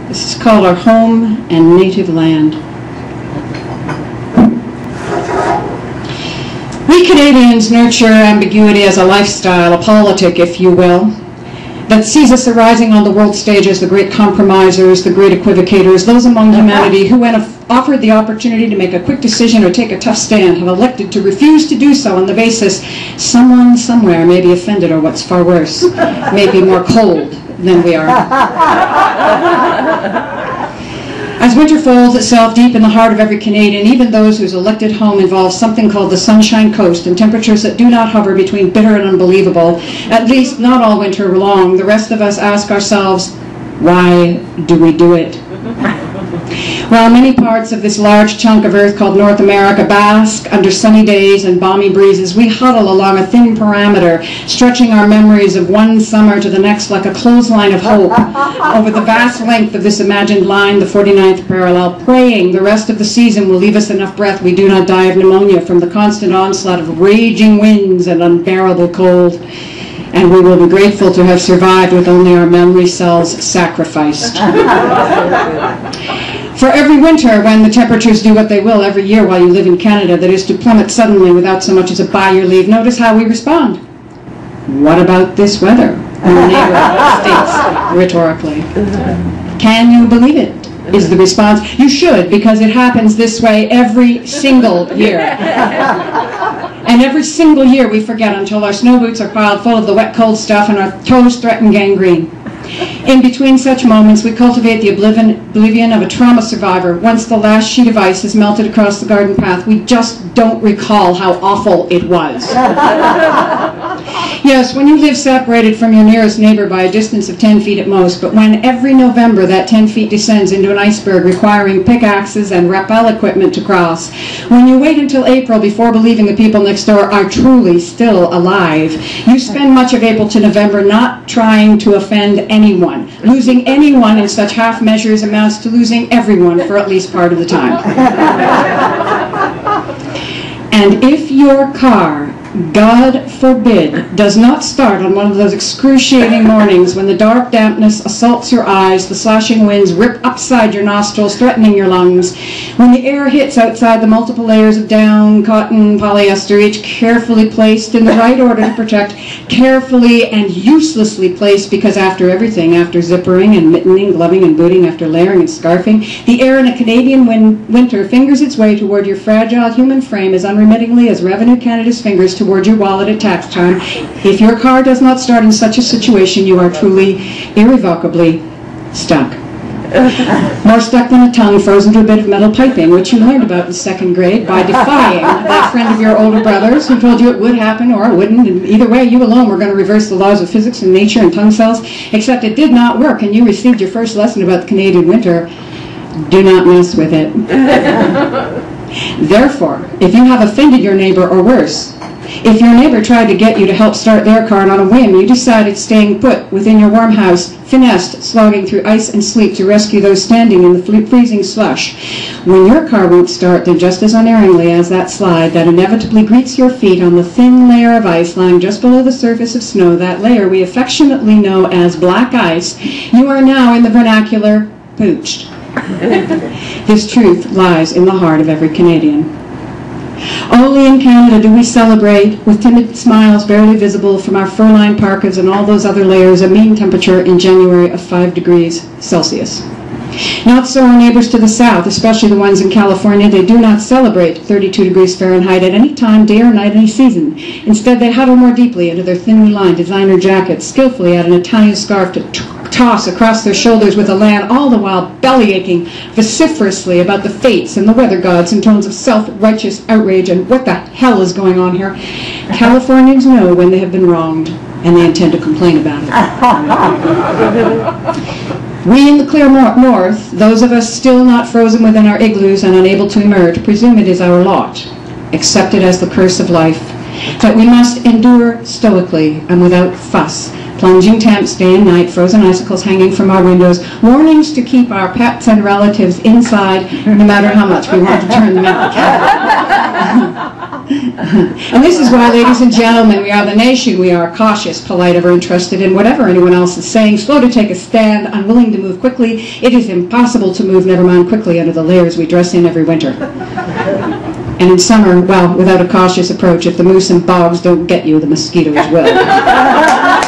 This is called Our Home and Native Land. We Canadians nurture ambiguity as a lifestyle, a politic, if you will, that sees us arising on the world stage as the great compromisers, the great equivocators, those among humanity who, when offered the opportunity to make a quick decision or take a tough stand, have elected to refuse to do so on the basis someone somewhere may be offended, or what's far worse, may be more cold than we are. As winter folds itself deep in the heart of every Canadian, even those whose elected home involves something called the Sunshine Coast and temperatures that do not hover between bitter and unbelievable, at least not all winter long, the rest of us ask ourselves, why do we do it? While many parts of this large chunk of earth called North America bask under sunny days and balmy breezes, we huddle along a thin parameter, stretching our memories of one summer to the next like a clothesline of hope over the vast length of this imagined line, the 49th parallel, praying the rest of the season will leave us enough breath we do not die of pneumonia from the constant onslaught of raging winds and unbearable cold. And we will be grateful to have survived with only our memory cells sacrificed. For every winter, when the temperatures do what they will every year while you live in Canada, that is to plummet suddenly without so much as a buy your leave, notice how we respond. What about this weather? The neighbor states rhetorically. Can you believe it? Is the response. You should, because it happens this way every single year. And every single year we forget until our snow boots are piled full of the wet, cold stuff and our toes threaten gangrene. In between such moments, we cultivate the oblivion of a trauma survivor. Once the last sheet of ice has melted across the garden path, we just don't recall how awful it was. Yes, when you live separated from your nearest neighbor by a distance of 10 feet at most, but when every November that 10 feet descends into an iceberg requiring pickaxes and rappel equipment to cross, when you wait until April before believing the people next door are truly still alive, you spend much of April to November not trying to offend anyone. Losing anyone in such half measures amounts to losing everyone for at least part of the time. And if your car, God forbid, does not start on one of those excruciating mornings when the dark dampness assaults your eyes, the slashing winds rip upside your nostrils, threatening your lungs, when the air hits outside the multiple layers of down, cotton, polyester, each carefully placed in the right order to protect, carefully and uselessly placed, because after everything, after zippering and mittening, gloving and booting, after layering and scarfing, the air in a Canadian winter fingers its way toward your fragile human frame as unremittingly as Revenue Canada's fingers toward your wallet at tax time. If your car does not start in such a situation, you are truly, irrevocably stuck. More stuck than a tongue frozen to a bit of metal piping, which you learned about in second grade by defying that friend of your older brother's who told you it would happen or it wouldn't, and either way you alone were going to reverse the laws of physics and nature and tongue cells, except it did not work and you received your first lesson about the Canadian winter. Do not mess with it. Therefore, if you have offended your neighbor or worse, if your neighbor tried to get you to help start their car and on a whim you decided staying put within your warm house, finessed, slogging through ice and sleet to rescue those standing in the freezing slush, when your car won't start, then just as unerringly as that slide that inevitably greets your feet on the thin layer of ice lying just below the surface of snow, that layer we affectionately know as black ice, you are now, in the vernacular, pooched. This truth lies in the heart of every Canadian. Only in Canada do we celebrate, with timid smiles barely visible from our fur-lined parkas and all those other layers, a mean temperature in January of 5 degrees Celsius. Not so our neighbors to the south, especially the ones in California. They do not celebrate 32 degrees Fahrenheit at any time, day or night, any season. Instead, they huddle more deeply into their thinly lined designer jackets, skillfully add an Italian scarf to toss across their shoulders with elan, all the while belly-aching vociferously about the fates and the weather gods in tones of self-righteous outrage and what the hell is going on here. Californians know when they have been wronged, and they intend to complain about it. We in the clear north, those of us still not frozen within our igloos and unable to emerge, presume it is our lot, accepted as the curse of life, that we must endure stoically and without fuss, plunging temps day and night, frozen icicles hanging from our windows, warnings to keep our pets and relatives inside no matter how much we want to turn them out. And this is why, ladies and gentlemen, we are the nation. We are cautious, polite, ever interested in whatever anyone else is saying, slow to take a stand, unwilling to move quickly. It is impossible to move, never mind quickly, under the layers we dress in every winter. And in summer, well, without a cautious approach, if the moose and bogs don't get you, the mosquitoes will.